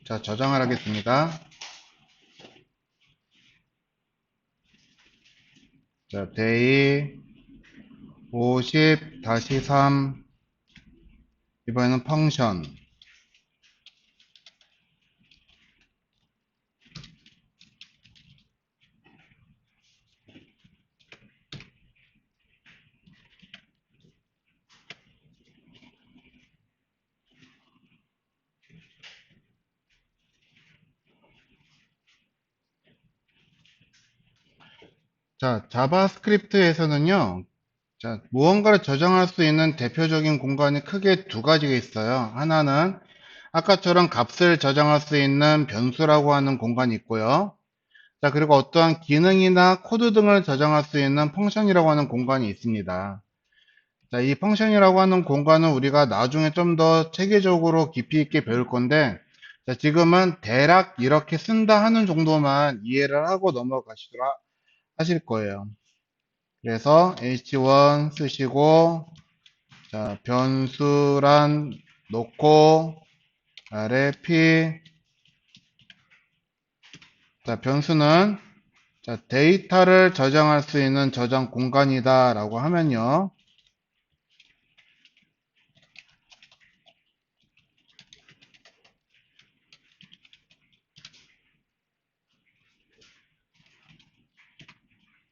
자, 저장을 하겠습니다. 자, 데이 50-3 이번에는 펑션. 자, 자바스크립트에서는요. 자, 무언가를 저장할 수 있는 대표적인 공간이 크게 두 가지가 있어요. 하나는 아까처럼 값을 저장할 수 있는 변수라고 하는 공간이 있고요. 자, 그리고 어떠한 기능이나 코드 등을 저장할 수 있는 펑션이라고 하는 공간이 있습니다. 자, 이 펑션이라고 하는 공간은 우리가 나중에 좀 더 체계적으로 깊이 있게 배울 건데, 자, 지금은 대략 이렇게 쓴다 하는 정도만 이해를 하고 넘어가시도록 하실 거예요. 그래서 h1 쓰시고, 자, 변수란 놓고, 아래 p, 자, 변수는 자, 데이터를 저장할 수 있는 저장 공간이다 라고 하면요.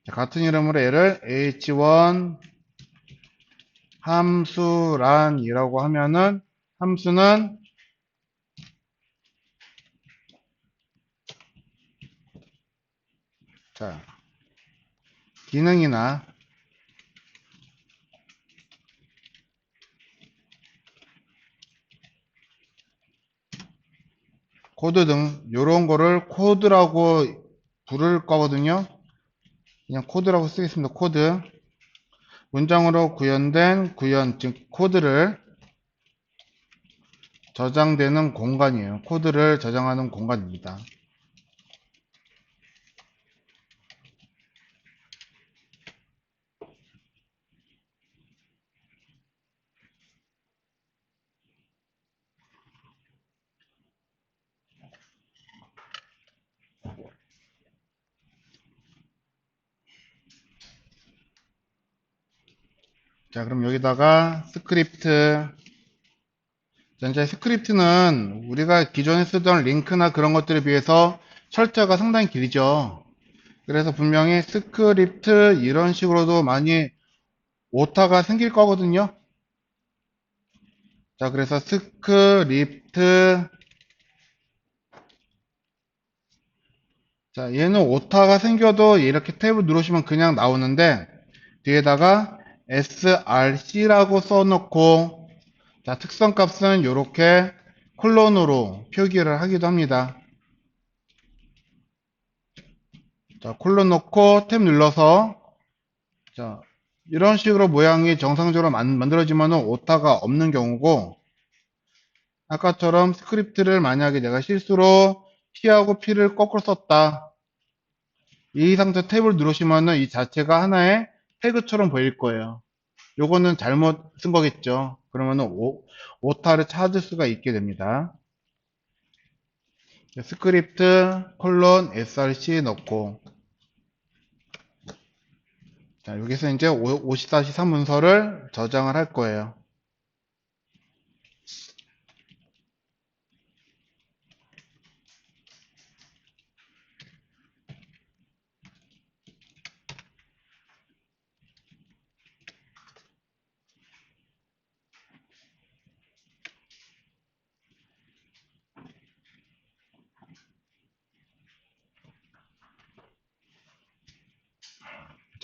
자, 같은 이름으로 얘를 h1 함수란이라고 하면은 함수는 자, 기능이나 코드 등 이런 거를 코드라고 부를 거거든요. 그냥 코드라고 쓰겠습니다. 코드. 문장으로 구현된 구현, 즉 코드를 저장되는 공간이에요. 코드를 저장하는 공간입니다. 자, 그럼 여기다가 스크립트. 자, 이제 스크립트는 우리가 기존에 쓰던 링크나 그런 것들에 비해서 철자가 상당히 길죠. 그래서 분명히 스크립트 이런 식으로도 많이 오타가 생길 거거든요. 자, 그래서 스크립트. 자, 얘는 오타가 생겨도 이렇게 탭을 누르시면 그냥 나오는데 뒤에다가 src라고 써놓고 자, 특성값은 이렇게 콜론으로 표기를 하기도 합니다. 자, 콜론 넣고 탭 눌러서 자, 이런 식으로 모양이 정상적으로 만들어지면 오타가 없는 경우고 아까처럼 스크립트를 만약에 내가 실수로 T하고 P를 거꾸로 썼다. 이 상태 탭을 누르시면은 이 자체가 하나의 태그처럼 보일 거예요. 요거는 잘못 쓴 거겠죠. 그러면은 오타를 찾을 수가 있게 됩니다. 스크립트 콜론 src 넣고 자, 여기서 이제 50-3 문서를 저장을 할 거예요.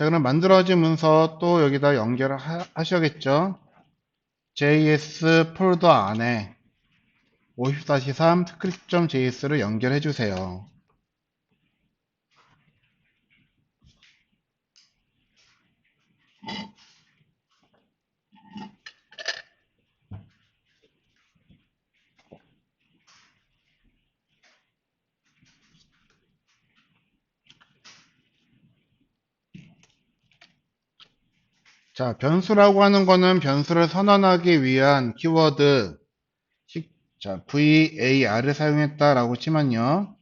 자, 그럼 만들어진 문서 또 여기다 연결을 하셔야겠죠. JS 폴더 안에 50-3 script.js를 연결해 주세요. 자, 변수라고 하는 거는 변수를 선언하기 위한 키워드, 자, var을 사용했다라고 치면요.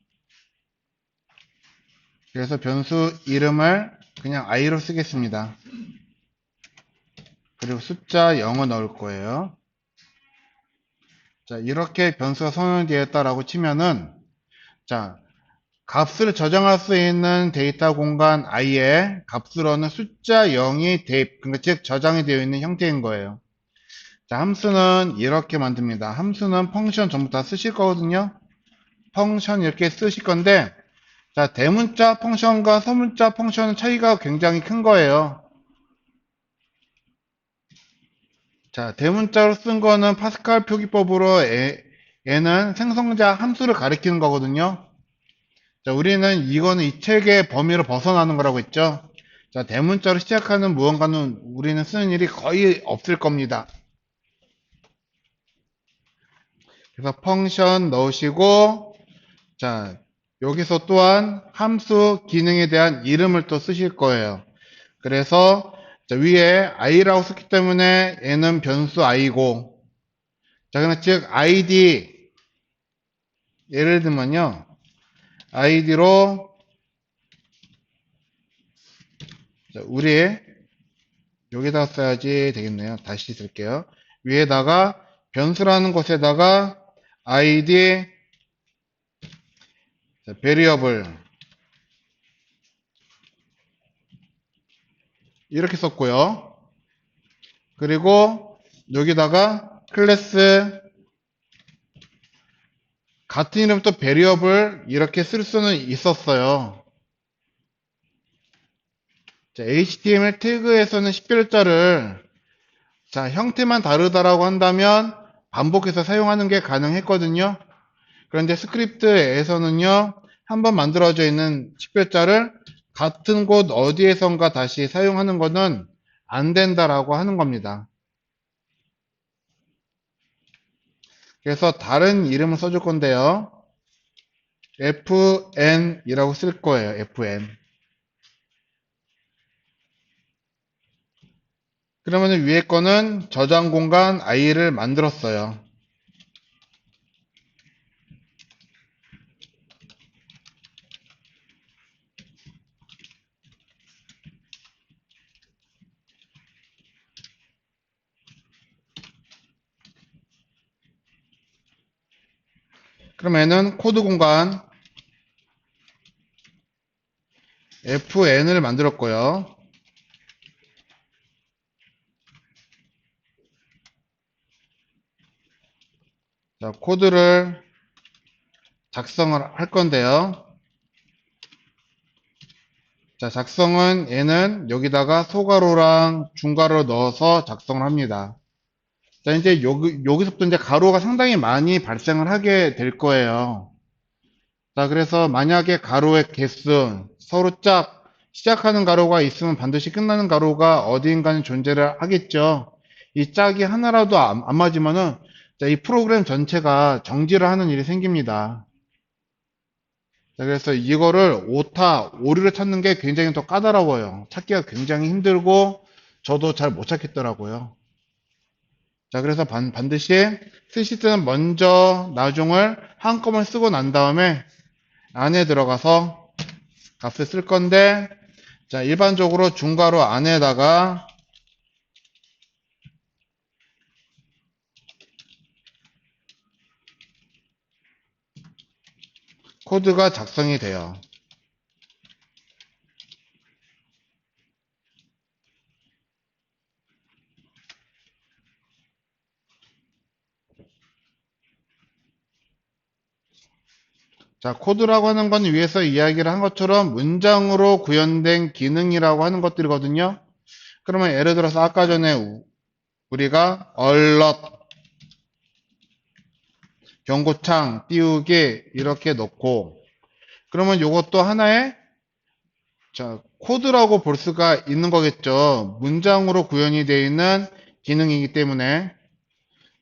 그래서 변수 이름을 그냥 i로 쓰겠습니다. 그리고 숫자 0을 넣을 거예요. 자, 이렇게 변수가 선언되었다라고 치면은, 자, 값을 저장할 수 있는 데이터 공간 i에 값으로는 숫자 0이 대입, 그러니까 즉 저장이 되어 있는 형태인 거예요. 자, 함수는 이렇게 만듭니다. 함수는 펑션 전부 다 쓰실 거거든요. 펑션 이렇게 쓰실 건데, 자, 대문자 펑션과 소문자 펑션은 차이가 굉장히 큰 거예요. 자, 대문자로 쓴 거는 파스칼 표기법으로 얘는 생성자 함수를 가리키는 거거든요. 자, 우리는 이거는 이 책의 범위로 벗어나는 거라고 했죠. 자, 대문자로 시작하는 무언가는 우리는 쓰는 일이 거의 없을 겁니다. 그래서 펑션 넣으시고, 자, 여기서 또한 함수 기능에 대한 이름을 또 쓰실 거예요. 그래서 자, 위에 i라고 썼기 때문에 얘는 변수 i고, 자, 그럼 즉 id, 예를 들면요, id로 우리 여기다가 써야지 되겠네요. 다시 쓸게요. 위에다가 변수라는 곳에다가 id variable 이렇게 썼고요. 그리고 여기다가 클래스 같은 이름부터 variable 이렇게 쓸 수는 있었어요. 자, HTML 태그에서는 식별자를 자, 형태만 다르다라고 한다면 반복해서 사용하는 게 가능했거든요. 그런데 스크립트에서는요, 한번 만들어져 있는 식별자를 같은 곳 어디에선가 다시 사용하는 것은 안 된다라고 하는 겁니다. 그래서 다른 이름을 써줄 건데요. fn이라고 쓸 거예요. fn. 그러면 위에 거는 저장 공간 i를 만들었어요. 그러면은 코드 공간 fn을 만들었고요. 자, 코드를 작성을 할 건데요. 자, 작성은 얘는 여기다가 소가로랑 중가로 넣어서 작성을 합니다. 자, 이제 여기서부터 이제 가로가 상당히 많이 발생을 하게 될 거예요. 자, 그래서 만약에 가로의 개수, 서로 짝, 시작하는 가로가 있으면 반드시 끝나는 가로가 어디인가는 존재를 하겠죠. 이 짝이 하나라도 안 맞으면은, 자, 이 프로그램 전체가 정지를 하는 일이 생깁니다. 자, 그래서 이거를 오타, 오류를 찾는 게 굉장히 더 까다로워요. 찾기가 굉장히 힘들고, 저도 잘 못 찾겠더라고요. 자, 그래서 반드시 쓰실 때는 먼저 나중을 한꺼번에 쓰고 난 다음에 안에 들어가서 값을 쓸 건데, 자, 일반적으로 중괄호 안에다가 코드가 작성이 돼요. 자, 코드라고 하는 건 위에서 이야기를 한 것처럼 문장으로 구현된 기능이라고 하는 것들이거든요. 그러면 예를 들어서 아까 전에 우리가 alert, 경고창, 띄우기 이렇게 넣고 그러면 이것도 하나의 자, 코드라고 볼 수가 있는 거겠죠. 문장으로 구현이 되어 있는 기능이기 때문에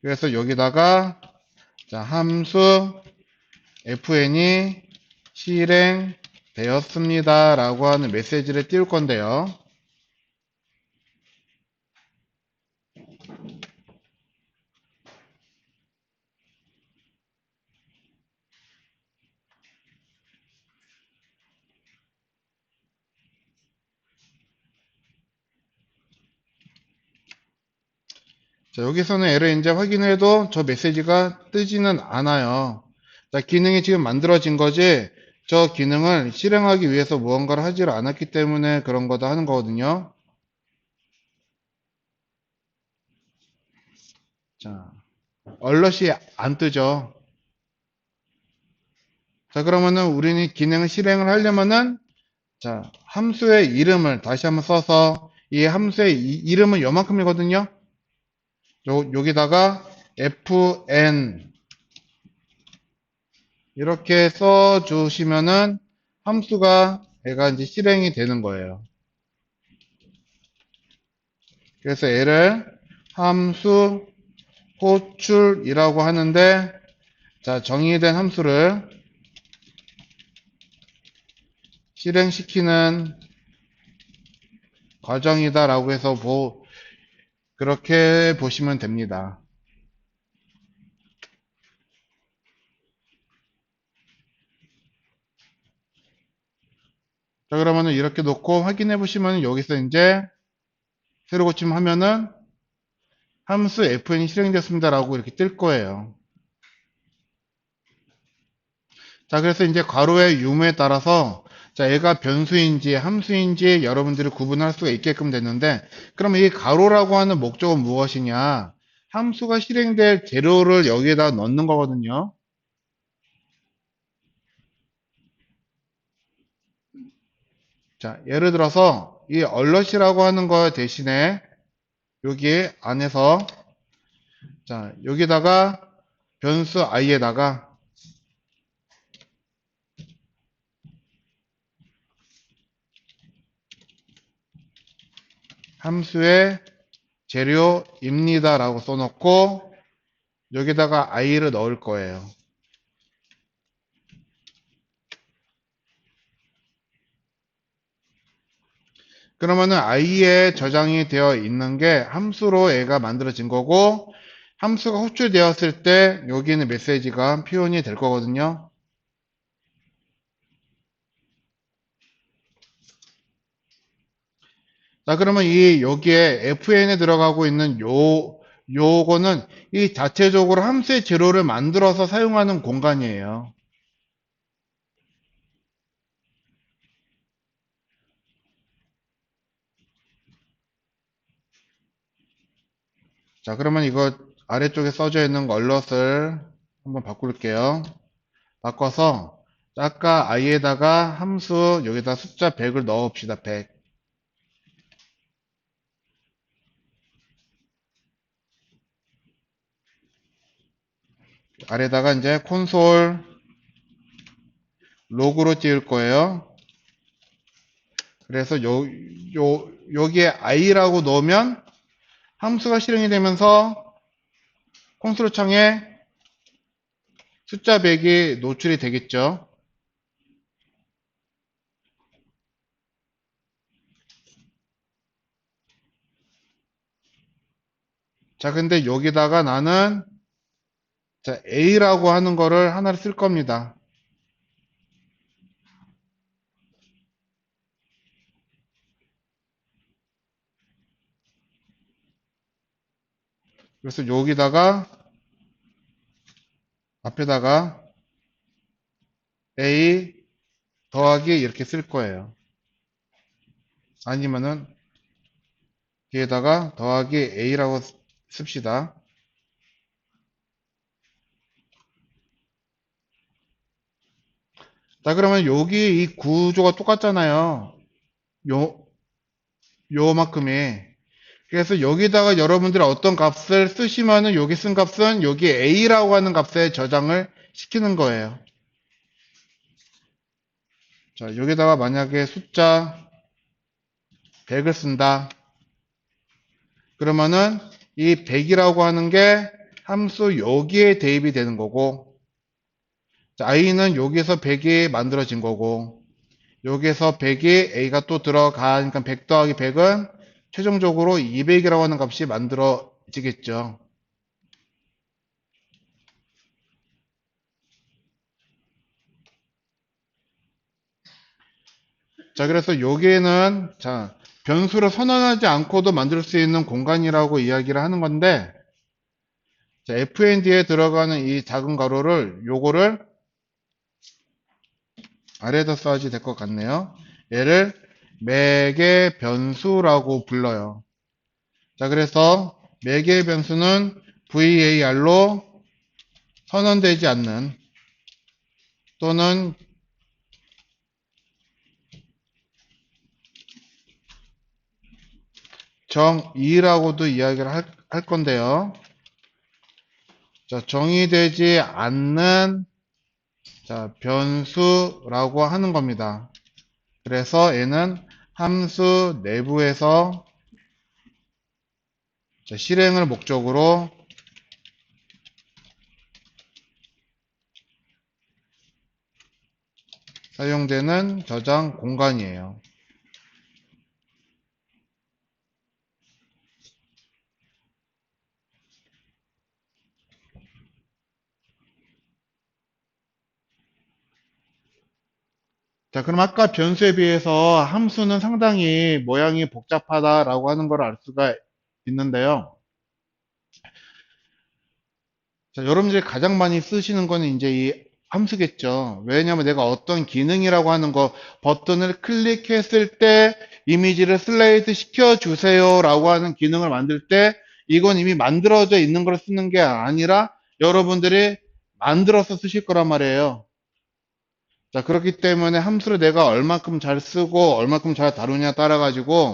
그래서 여기다가 자, 함수 fn이 실행되었습니다 라고 하는 메시지를 띄울 건데요. 자, 여기서는 얘를 이제 확인해도 저 메시지가 뜨지는 않아요. 자, 기능이 지금 만들어진 거지, 저 기능을 실행하기 위해서 무언가를 하지를 않았기 때문에 그런 거다 하는 거거든요. 자, 얼럿이 안 뜨죠. 자, 그러면은 우리는 기능을 실행을 하려면은, 자, 함수의 이름을 다시 한번 써서, 이 함수의 이름은 요만큼이거든요. 여기다가 fn 이렇게 써 주시면은 함수가 얘가 이제 실행이 되는 거예요. 그래서 얘를 함수 호출이라고 하는데, 자, 정의된 함수를 실행시키는 과정이다라고 해서 그렇게 보시면 됩니다. 자, 그러면은 이렇게 놓고 확인해 보시면 여기서 이제 새로 고침 하면은 함수 fn이 실행되었습니다라고 이렇게 뜰 거예요. 자, 그래서 이제 괄호의 유무에 따라서, 자, 얘가 변수인지 함수인지 여러분들이 구분할 수가 있게끔 됐는데, 그러면 이 괄호라고 하는 목적은 무엇이냐? 함수가 실행될 재료를 여기에다 넣는 거거든요. 자, 예를 들어서 이 얼럿이라고 하는 거 대신에 여기 안에서, 자, 여기다가 변수 i에다가 함수의 재료입니다 라고 써놓고 여기다가 i를 넣을 거예요. 그러면은 i에 저장이 되어 있는 게 함수로 얘가 만들어진 거고, 함수가 호출되었을 때 여기 있는 메시지가 표현이 될 거거든요. 자, 그러면 여기에 fn에 들어가고 있는 요거는 이 자체적으로 함수의 재료를 만들어서 사용하는 공간이에요. 자, 그러면 이거 아래쪽에 써져 있는 거 얼럿을 한번 바꿀게요. 바꿔서 아까 i에다가 함수 여기다 숫자 100을 넣읍시다. 100. 아래다가 이제 콘솔 로그로 띄울 거예요. 그래서 여기에 i라고 넣으면 함수가 실행이 되면서 콘솔 창에 숫자 100이 노출이 되겠죠. 자, 근데 여기다가 나는, 자, a라고 하는 거를 하나를 쓸 겁니다. 그래서 여기다가 앞에다가 a 더하기 이렇게 쓸 거예요. 아니면은 뒤에다가 더하기 a라고 씁시다. 자, 그러면 여기 이 구조가 똑같잖아요. 요 요만큼이. 그래서 여기다가 여러분들이 어떤 값을 쓰시면은 여기 쓴 값은 여기 a라고 하는 값에 저장을 시키는 거예요. 자, 여기다가 만약에 숫자 100을 쓴다. 그러면은 이 100이라고 하는 게 함수 여기에 대입이 되는 거고, 자, i는 여기서 100이 만들어진 거고, 여기에서 100이 a가 또 들어가니까 100 더하기 100은 최종적으로 200이라고 하는 값이 만들어지겠죠. 자, 그래서 여기에는, 자, 변수를 선언하지 않고도 만들 수 있는 공간이라고 이야기를 하는 건데, 자, fnd에 들어가는 이 작은 가로를 요거를 아래에다 써야지 될 것 같네요. 얘를 매개 변수라고 불러요. 자, 그래서 매개 변수는 var로 선언되지 않는 또는 정의라고도 이야기를 할 건데요. 자, 정의되지 않는 자, 변수라고 하는 겁니다. 그래서 얘는 함수 내부에서 자, 실행을 목적으로 사용되는 저장 공간이에요. 자, 그럼 아까 변수에 비해서 함수는 상당히 모양이 복잡하다라고 하는 걸 알 수가 있는데요. 자, 여러분들이 가장 많이 쓰시는 거는 이제 이 함수겠죠. 왜냐하면 내가 어떤 기능이라고 하는 거 버튼을 클릭했을 때 이미지를 슬라이드 시켜 주세요 라고 하는 기능을 만들 때 이건 이미 만들어져 있는 걸 쓰는 게 아니라 여러분들이 만들어서 쓰실 거란 말이에요. 자, 그렇기 때문에 함수를 내가 얼만큼 잘 쓰고 얼만큼 잘 다루냐 따라 가지고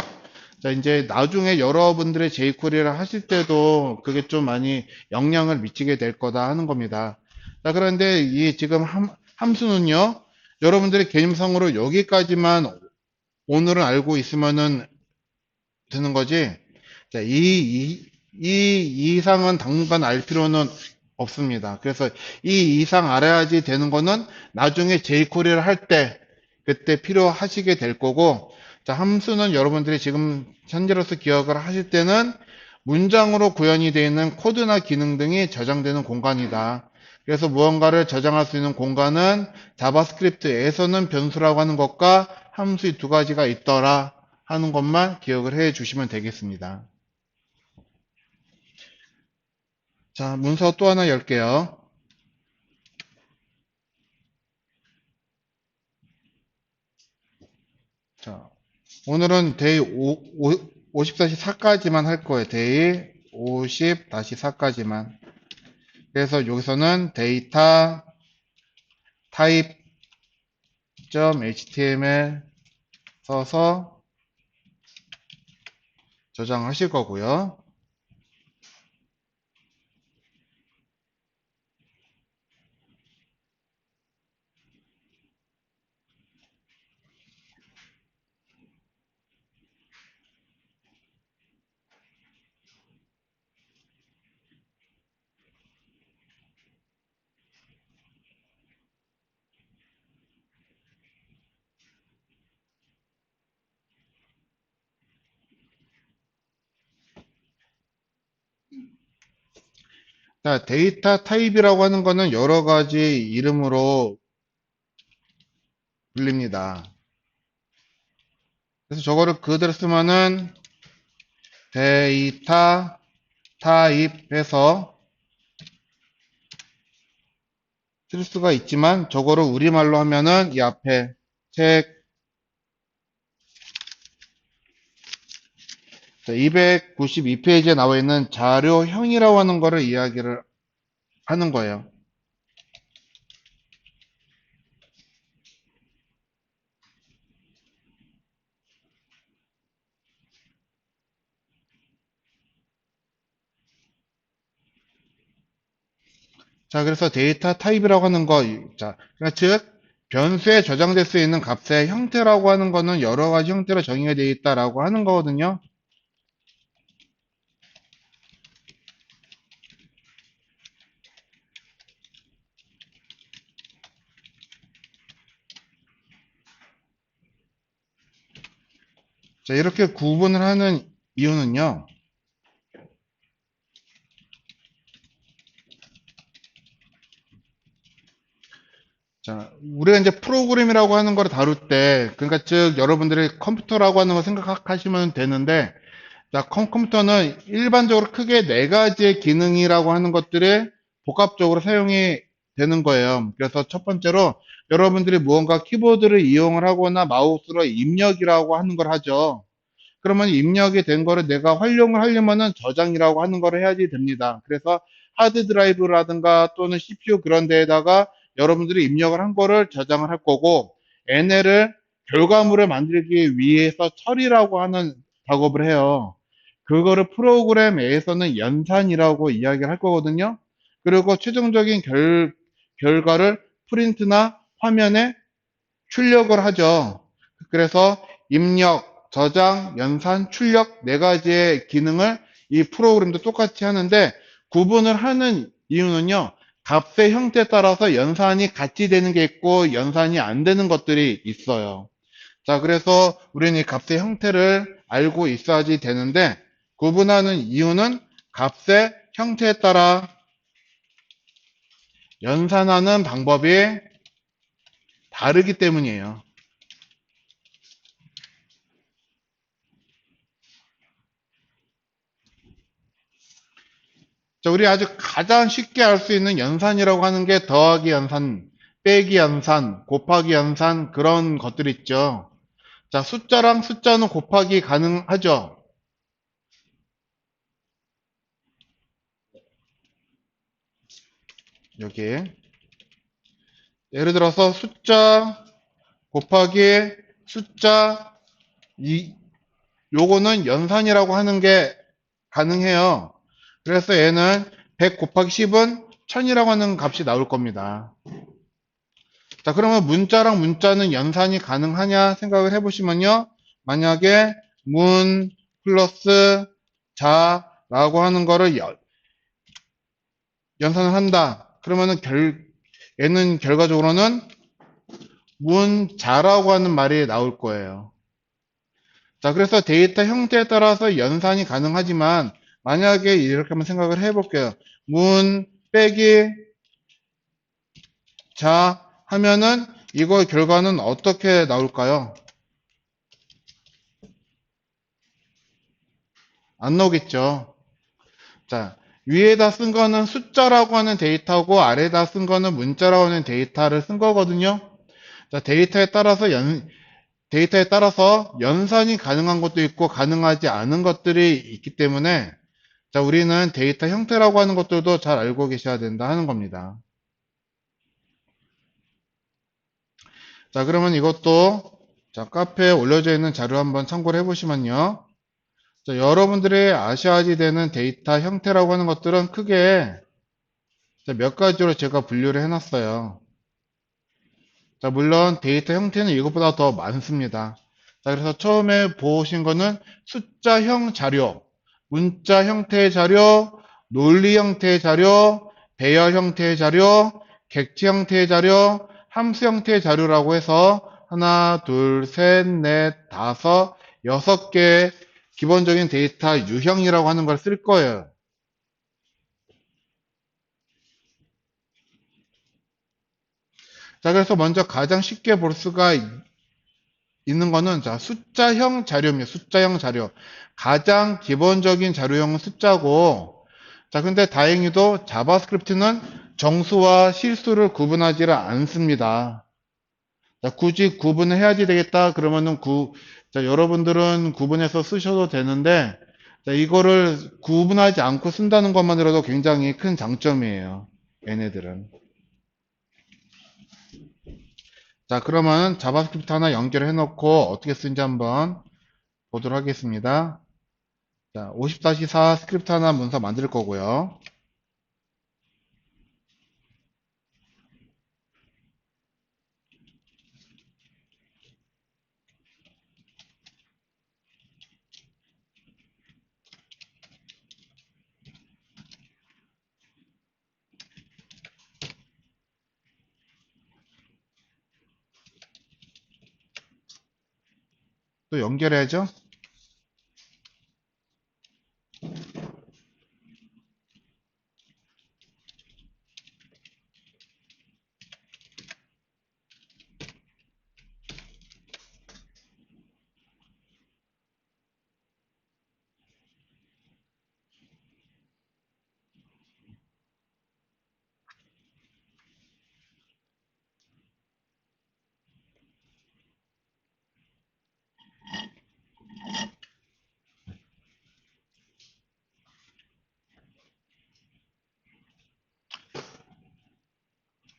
자, 이제 나중에 여러분들의 jQuery를 하실 때도 그게 좀 많이 영향을 미치게 될 거다 하는 겁니다. 자, 그런데 이 지금 함수는요, 여러분들의 개념상으로 여기까지만 오늘은 알고 있으면은 되는 거지. 자, 이 이상은 당분간 알 필요는 없습니다. 그래서 이 이상 알아야지 되는 거는 나중에 jQuery를 할 때, 그때 필요하시게 될 거고, 자, 함수는 여러분들이 지금 현재로서 기억을 하실 때는 문장으로 구현이 되어 있는 코드나 기능 등이 저장되는 공간이다. 그래서 무언가를 저장할 수 있는 공간은 자바스크립트에서는 변수라고 하는 것과 함수의 두 가지가 있더라 하는 것만 기억을 해 주시면 되겠습니다. 자, 문서 또 하나 열게요. 자, 오늘은 데이 50-4까지만 할 거예요. 데이 50-4까지만. 그래서 여기서는 데이터 type.html 써서 저장하실 거고요. 자, 데이터 타입이라고 하는 거는 여러 가지 이름으로 불립니다. 그래서 저거를 그대로 쓰면은 데이터 타입해서 쓸 수가 있지만 저거를 우리말로 하면은 이 앞에 책 292페이지에 나와 있는 자료형이라고 하는 거를 이야기를 하는 거예요. 자, 그래서 데이터 타입이라고 하는 거, 자, 그러니까 즉, 변수에 저장될 수 있는 값의 형태라고 하는 거는 여러 가지 형태로 정의가 되어 있다라고 하는 거거든요. 자, 이렇게 구분을 하는 이유는요. 자, 우리가 이제 프로그램이라고 하는 걸 다룰 때, 그러니까 즉, 여러분들이 컴퓨터라고 하는 걸 생각하시면 되는데, 자, 컴퓨터는 일반적으로 크게 네 가지의 기능이라고 하는 것들이 복합적으로 사용이 되는 거예요. 그래서 첫 번째로 여러분들이 무언가 키보드를 이용을 하거나 마우스로 입력이라고 하는 걸 하죠. 그러면 입력이 된 거를 내가 활용을 하려면은 저장이라고 하는 걸 해야지 됩니다. 그래서 하드 드라이브라든가 또는 CPU 그런 데에다가 여러분들이 입력을 한 거를 저장을 할 거고, 얘네를 결과물을 만들기 위해서 처리라고 하는 작업을 해요. 그거를 프로그램에서는 연산이라고 이야기를 할 거거든요. 그리고 최종적인 결과를 프린트나 화면에 출력을 하죠. 그래서 입력, 저장, 연산, 출력 네 가지의 기능을 이 프로그램도 똑같이 하는데, 구분을 하는 이유는요, 값의 형태에 따라서 연산이 같이 되는 게 있고 연산이 안 되는 것들이 있어요. 자, 그래서 우리는 이 값의 형태를 알고 있어야지 되는데, 구분하는 이유는 값의 형태에 따라 연산하는 방법이 다르기 때문이에요. 자, 우리 아주 가장 쉽게 알 수 있는 연산이라고 하는 게 더하기 연산, 빼기 연산, 곱하기 연산 그런 것들 있죠. 자, 숫자랑 숫자는 곱하기 가능하죠. 여기 예를 들어서 숫자 곱하기 숫자 이 요거는 연산이라고 하는 게 가능해요. 그래서 얘는 100 곱하기 10은 1000이라고 하는 값이 나올 겁니다. 자, 그러면 문자랑 문자는 연산이 가능하냐 생각을 해보시면요. 만약에 문 플러스 자라고 하는 거를 연산을 한다. 그러면은 얘는 결과적으로는 문자라고 하는 말이 나올 거예요. 자, 그래서 데이터 형태에 따라서 연산이 가능하지만 만약에 이렇게 한번 생각을 해볼게요. 문 빼기 자 하면은 이거 결과는 어떻게 나올까요? 안 나오겠죠. 자, 위에다 쓴 거는 숫자라고 하는 데이터고 아래에다 쓴 거는 문자라고 하는 데이터를 쓴 거거든요. 자, 데이터에 따라서 연산이 가능한 것도 있고 가능하지 않은 것들이 있기 때문에 자, 우리는 데이터 형태라고 하는 것들도 잘 알고 계셔야 된다 하는 겁니다. 자, 그러면 이것도 자, 카페에 올려져 있는 자료 한번 참고를 해보시면요. 자, 여러분들이 아셔야지 되는 데이터 형태라고 하는 것들은 크게 몇 가지로 제가 분류를 해놨어요. 자, 물론 데이터 형태는 이것보다 더 많습니다. 자, 그래서 처음에 보신 거는 숫자형 자료, 문자 형태의 자료, 논리 형태의 자료, 배열 형태의 자료, 객체 형태의 자료, 함수 형태의 자료라고 해서 하나, 둘, 셋, 넷, 다섯, 여섯 개의 기본적인 데이터 유형이라고 하는 걸 쓸 거예요. 자, 그래서 먼저 가장 쉽게 볼 수가 있는 거는 자, 숫자형 자료입니다. 숫자형 자료. 가장 기본적인 자료형은 숫자고, 자, 근데 다행히도 자바스크립트는 정수와 실수를 구분하지를 않습니다. 자, 굳이 구분을 해야지 되겠다. 그러면은 자, 여러분들은 구분해서 쓰셔도 되는데, 자, 이거를 구분하지 않고 쓴다는 것만으로도 굉장히 큰 장점이에요. 얘네들은. 자, 그러면 자바스크립트 하나 연결해 놓고 어떻게 쓰는지 한번 보도록 하겠습니다. 자, 50-4 스크립트 하나 문서 만들 거고요. 또 연결해야죠.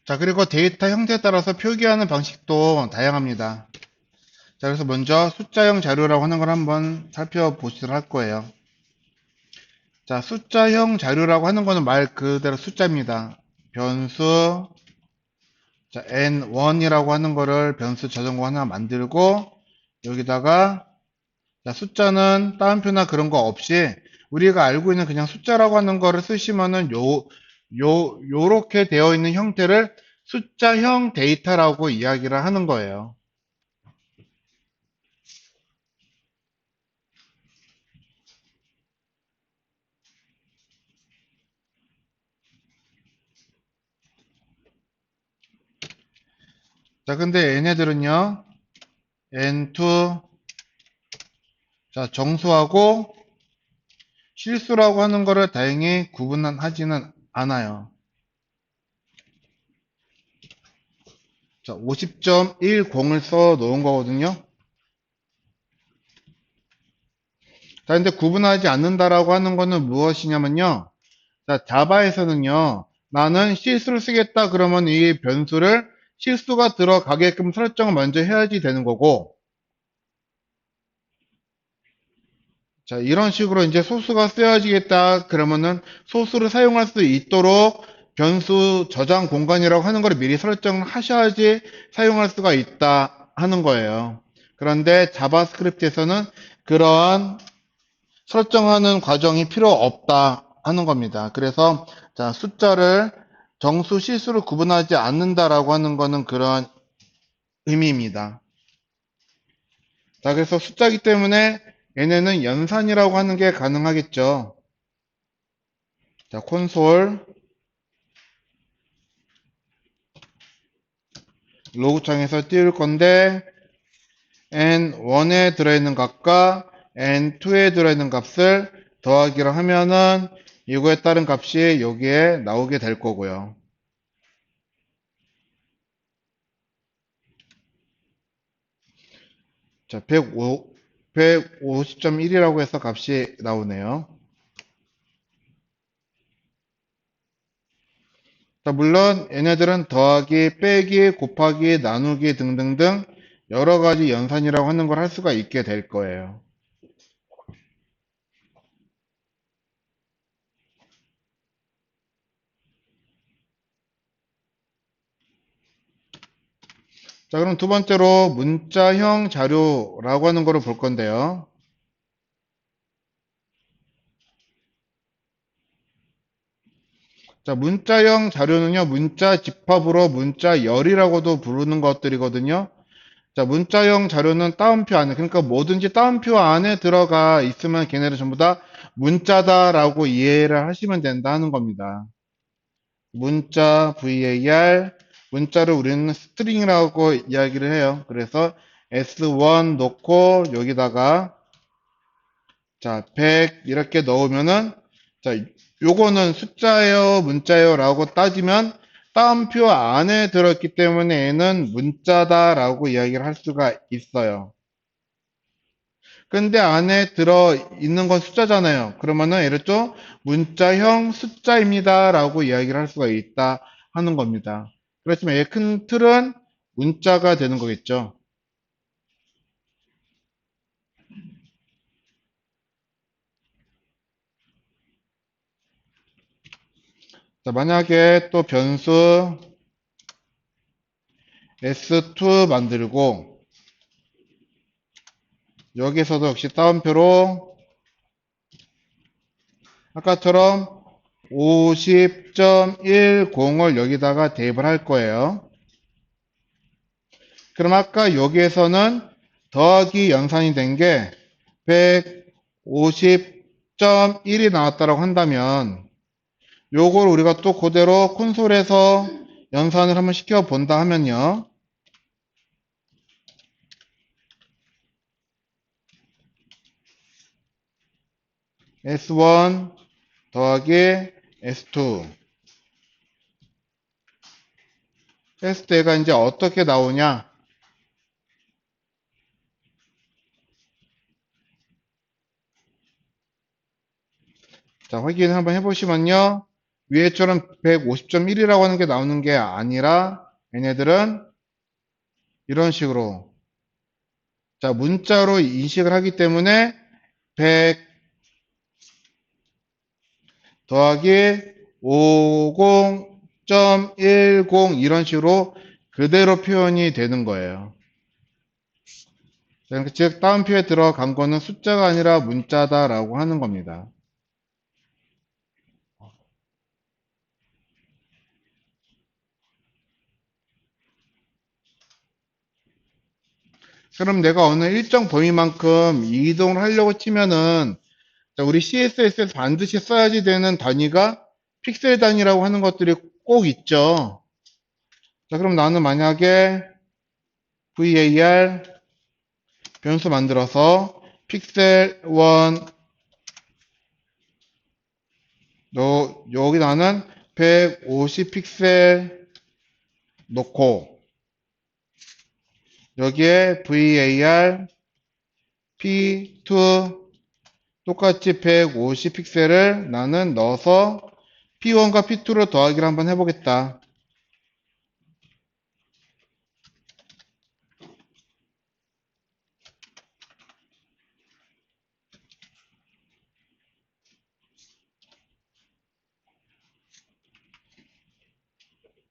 자, 그리고 데이터 형태에 따라서 표기하는 방식도 다양합니다. 자, 그래서 먼저 숫자형 자료라고 하는 걸 한번 살펴보시도록 할 거예요. 자, 숫자형 자료라고 하는 거는 말 그대로 숫자입니다. 변수, 자, n1이라고 하는 거를 변수 저장고 하나 만들고, 여기다가, 자, 숫자는 따옴표나 그런 거 없이, 우리가 알고 있는 그냥 숫자라고 하는 거를 쓰시면은 요렇게 되어 있는 형태를 숫자형 데이터라고 이야기를 하는 거예요. 자, 근데 얘네들은요, n2, 자, 정수하고 실수라고 하는 거를 다행히 구분하지는 않아요. 자, 50.10을 써 놓은 거거든요. 자, 근데 구분하지 않는다라고 하는 거는 무엇이냐면요. 자, 자바에서는요, 나는 실수를 쓰겠다 그러면 이 변수를 실수가 들어가게끔 설정을 먼저 해야지 되는 거고, 자, 이런 식으로 이제 소수가 쓰여지겠다 그러면은 소수를 사용할 수 있도록 변수 저장 공간이라고 하는 걸 미리 설정을 하셔야지 사용할 수가 있다 하는 거예요. 그런데 자바스크립트에서는 그러한 설정하는 과정이 필요 없다 하는 겁니다. 그래서 자, 숫자를 정수 실수를 구분하지 않는다라고 하는 거는 그런 의미입니다. 자, 그래서 숫자기 때문에 얘네는 연산이라고 하는 게 가능하겠죠. 자, 콘솔 로그창에서 띄울 건데 n1에 들어있는 값과 n2에 들어있는 값을 더하기를 하면은 이거에 따른 값이 여기에 나오게 될 거고요. 자, 150.1이라고 해서 값이 나오네요. 자, 물론 얘네들은 더하기, 빼기, 곱하기, 나누기 등등등 여러 가지 연산이라고 하는 걸 할 수가 있게 될 거예요. 자, 그럼 두 번째로 문자형 자료라고 하는 거를 볼 건데요. 자, 문자형 자료는요, 문자 집합으로 문자열이라고도 부르는 것들이거든요. 자, 문자형 자료는 따옴표 안에, 그러니까 뭐든지 따옴표 안에 들어가 있으면 걔네를 전부 다 문자다라고 이해를 하시면 된다 하는 겁니다. 문자, var, 문자를 우리는 스트링이라고 이야기를 해요. 그래서 s1 놓고 여기다가 자, 100 이렇게 넣으면은 자, 요거는 숫자예요, 문자예요 라고 따지면 따옴표 안에 들었기 때문에 얘는 문자다라고 이야기를 할 수가 있어요. 근데 안에 들어 있는 건 숫자잖아요. 그러면은 예를 들어 문자형 숫자입니다 라고 이야기를 할 수가 있다 하는 겁니다. 그렇지만 얘 큰 틀은 문자가 되는 거겠죠. 자, 만약에 또 변수 s2 만들고 여기서도 역시 따옴표로 아까처럼 50.10을 여기다가 대입을 할 거예요. 그럼 아까 여기에서는 더하기 연산이 된 게 150.1이 나왔다고 한다면 요걸 우리가 또 그대로 콘솔에서 연산을 한번 시켜 본다 하면요. S1 더하기 S2 했을 때가 이제 어떻게 나오냐? 자, 확인 한번 해보시면요. 위에처럼 150.1이라고 하는 게 나오는 게 아니라 얘네들은 이런 식으로 자 문자로 인식을 하기 때문에 100 더하기 50.10 이런 식으로 그대로 표현이 되는 거예요. 즉 따옴표에 들어간 거는 숫자가 아니라 문자다라고 하는 겁니다. 그럼 내가 어느 일정 범위만큼 이동을 하려고 치면은 자, 우리 CSS에서 반드시 써야지 되는 단위가 픽셀 단위라고 하는 것들이 꼭 있죠. 자, 그럼 나는 만약에 var 변수 만들어서 픽셀 1 여기 나는 150 픽셀 놓고 여기에 var p2 똑같이 150 픽셀을 나는 넣어서 p1과 p2로 더하기를 한번 해보겠다.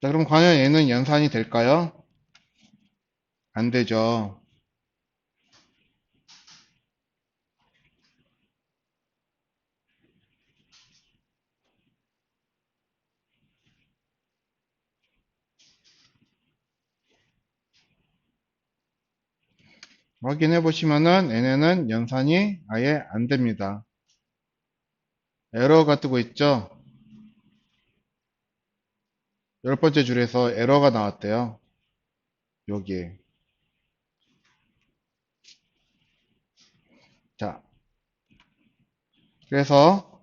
자, 그럼 과연 얘는 연산이 될까요? 안 되죠. 확인해 보시면은 얘네는 연산이 아예 안 됩니다. 에러가 뜨고 있죠? 10번째 줄에서 에러가 나왔대요. 여기. 자, 그래서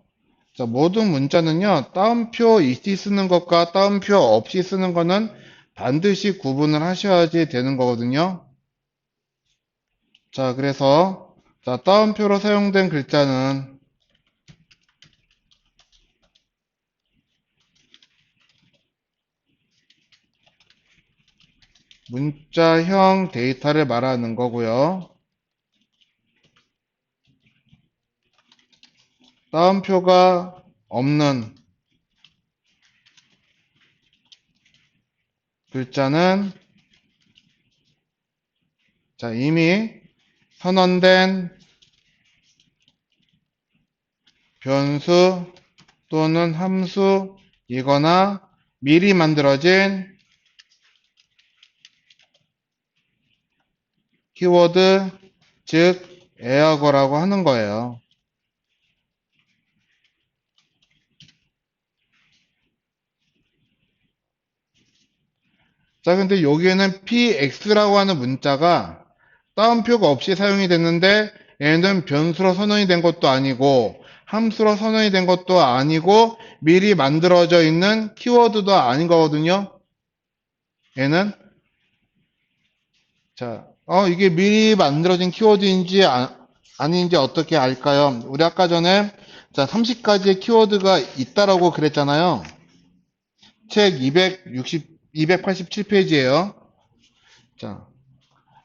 자, 모든 문자는요, 따옴표 있이 쓰는 것과 따옴표 없이 쓰는 거는 반드시 구분을 하셔야지 되는 거거든요. 자, 그래서 자, 따옴표로 사용된 글자는 문자형 데이터를 말하는 거고요. 따옴표가 없는 글자는 자, 이미 선언된 변수 또는 함수이거나 미리 만들어진 키워드, 즉 에어거라고 하는 거예요. 자, 근데 여기에는 px라고 하는 문자가 따옴표가 없이 사용이 됐는데 얘는 변수로 선언이 된 것도 아니고 함수로 선언이 된 것도 아니고 미리 만들어져 있는 키워드도 아닌 거거든요. 얘는 자, 이게 미리 만들어진 키워드인지 아닌지 어떻게 알까요? 우리 아까 전에 자, 30가지의 키워드가 있다라고 그랬잖아요. 책 287페이지에요. 자,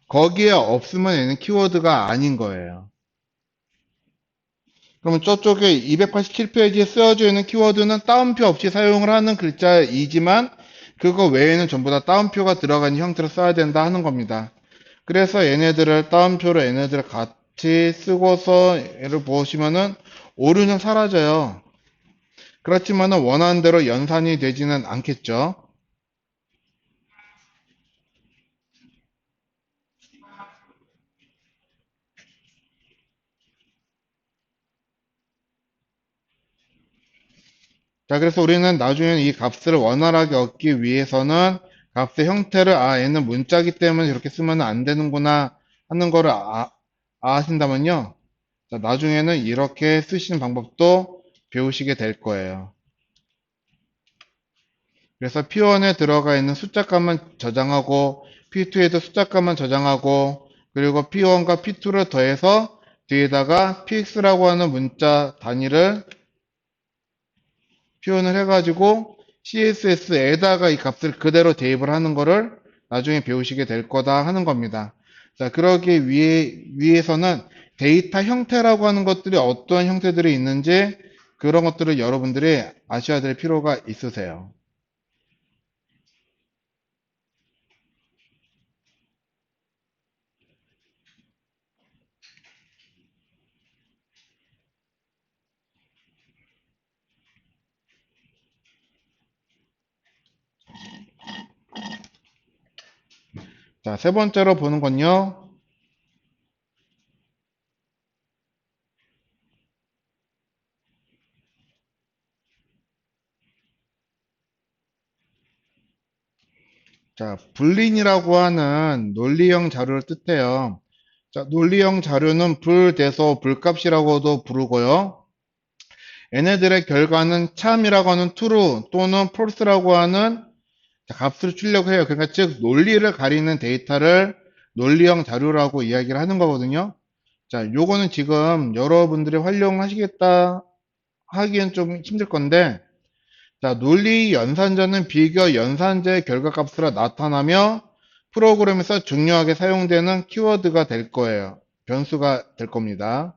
거기에 없으면 얘는 키워드가 아닌 거예요. 그러면 저쪽에 287페이지에 쓰여져 있는 키워드는 따옴표 없이 사용을 하는 글자이지만 그거 외에는 전부 다 따옴표가 들어간 형태로 써야 된다 하는 겁니다. 그래서 얘네들을 따옴표로 얘네들을 같이 쓰고서 얘를 보시면은 오류는 사라져요. 그렇지만은 원하는 대로 연산이 되지는 않겠죠. 자, 그래서 우리는 나중에 이 값을 원활하게 얻기 위해서는 값의 형태를, 얘는 문자기 때문에 이렇게 쓰면 안 되는구나 하는 거를 아신다면요. 자, 나중에는 이렇게 쓰시는 방법도 배우시게 될 거예요. 그래서 P1에 들어가 있는 숫자 값만 저장하고, P2에도 숫자 값만 저장하고, 그리고 P1과 P2를 더해서 뒤에다가 PX라고 하는 문자 단위를 표현을 해가지고 CSS에다가 이 값을 그대로 대입을 하는 거를 나중에 배우시게 될 거다 하는 겁니다. 자, 그러기 위해서는 데이터 형태라고 하는 것들이 어떤 형태들이 있는지 그런 것들을 여러분들이 아셔야 될 필요가 있으세요. 자, 세 번째로 보는 건요. 자, 불린이라고 하는 논리형 자료를 뜻해요. 자, 논리형 자료는 불대소 불값이라고도 부르고요. 얘네들의 결과는 참이라고 하는 true 또는 false라고 하는 값을 출력해요. 그러니까 즉 논리를 가리는 데이터를 논리형 자료라고 이야기를 하는 거거든요. 자, 요거는 지금 여러분들이 활용하시겠다 하기엔 좀 힘들 건데, 자, 논리 연산자는 비교 연산자의 결과값으로 나타나며 프로그램에서 중요하게 사용되는 키워드가 될 거예요. 변수가 될 겁니다.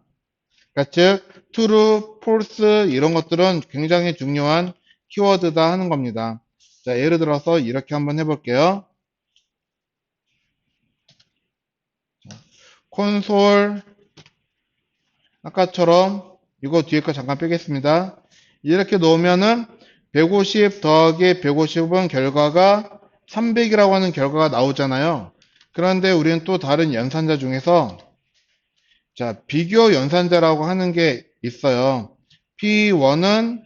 그러니까 즉 true, false 이런 것들은 굉장히 중요한 키워드다 하는 겁니다. 자, 예를 들어서 이렇게 한번 해볼게요. 콘솔 아까처럼 이거 뒤에 거 잠깐 빼겠습니다. 이렇게 놓으면은 150 더하기 150은 결과가 300이라고 하는 결과가 나오잖아요. 그런데 우리는 또 다른 연산자 중에서 자, 비교 연산자라고 하는 게 있어요. P1은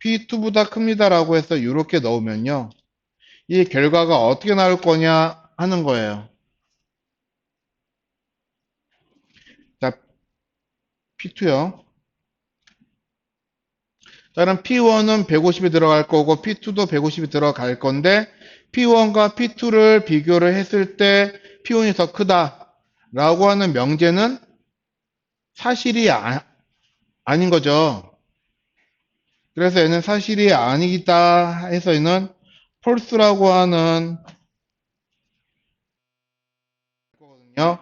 P2보다 큽니다라고 해서 이렇게 넣으면요. 이 결과가 어떻게 나올 거냐 하는 거예요. 자, P2요. 다른 P1은 150이 들어갈 거고 P2도 150이 들어갈 건데 P1과 P2를 비교를 했을 때 P1이 더 크다 라고 하는 명제는 사실이 아닌 거죠. 그래서 얘는 사실이 아니다 해서 얘는 false라고 하는 거거든요.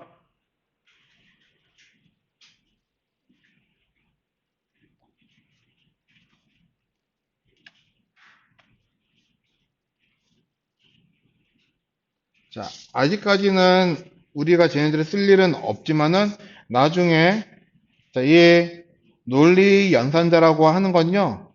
자, 아직까지는 우리가 쟤네들을 쓸 일은 없지만은 나중에 자, 이 논리 연산자라고 하는 건요.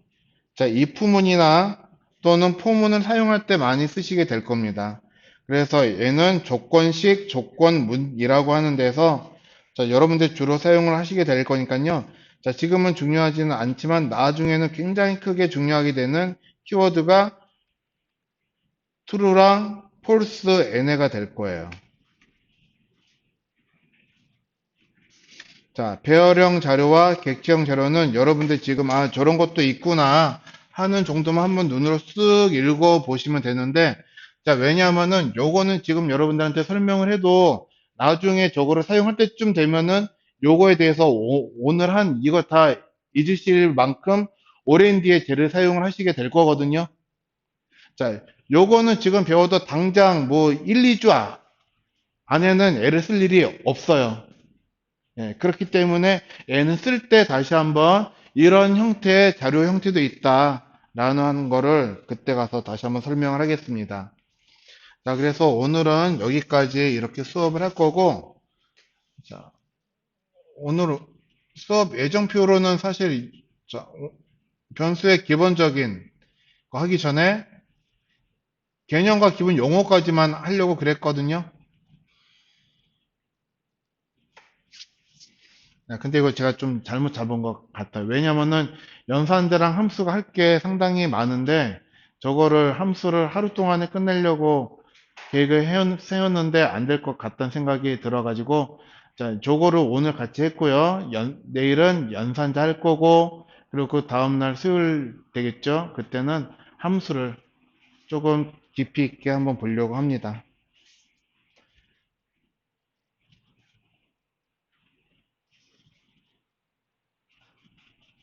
자, if문이나 또는 for문을 사용할 때 많이 쓰시게 될 겁니다. 그래서 얘는 조건식 조건문이라고 하는 데서 자, 여러분들 주로 사용을 하시게 될 거니까요. 자, 지금은 중요하지는 않지만 나중에는 굉장히 크게 중요하게 되는 키워드가 true랑 false, n해가 될 거예요. 자, 배열형 자료와 객체형 자료는 여러분들 지금 아 저런 것도 있구나 하는 정도만 한번 눈으로 쓱 읽어 보시면 되는데 자, 왜냐하면은 요거는 지금 여러분들한테 설명을 해도 나중에 저거를 사용할 때쯤 되면은 요거에 대해서 오늘 한 이거 다 잊으실 만큼 오랜 뒤에 쟤를 사용을 하시게 될 거거든요. 자, 요거는 지금 배워도 당장 뭐 1, 2주 안에는 애를 쓸 일이 없어요. 예, 그렇기 때문에 얘는 쓸 때 다시 한번 이런 형태의 자료 형태도 있다라는 거를 그때 가서 다시 한번 설명을 하겠습니다. 자, 그래서 오늘은 여기까지 이렇게 수업을 할 거고, 자, 오늘 수업 예정표로는 사실 자, 변수의 기본적인 거 하기 전에 개념과 기본 용어까지만 하려고 그랬거든요. 야, 근데 이거 제가 좀 잘못 잡은 것 같아요. 왜냐면은 연산자랑 함수가 할 게 상당히 많은데 저거를 함수를 하루 동안에 끝내려고 계획을 세웠는데 안 될 것 같다는 생각이 들어가지고 자, 저거를 오늘 같이 했고요. 내일은 연산자 할 거고 그리고 그 다음날 수요일 되겠죠. 그때는 함수를 조금 깊이 있게 한번 보려고 합니다.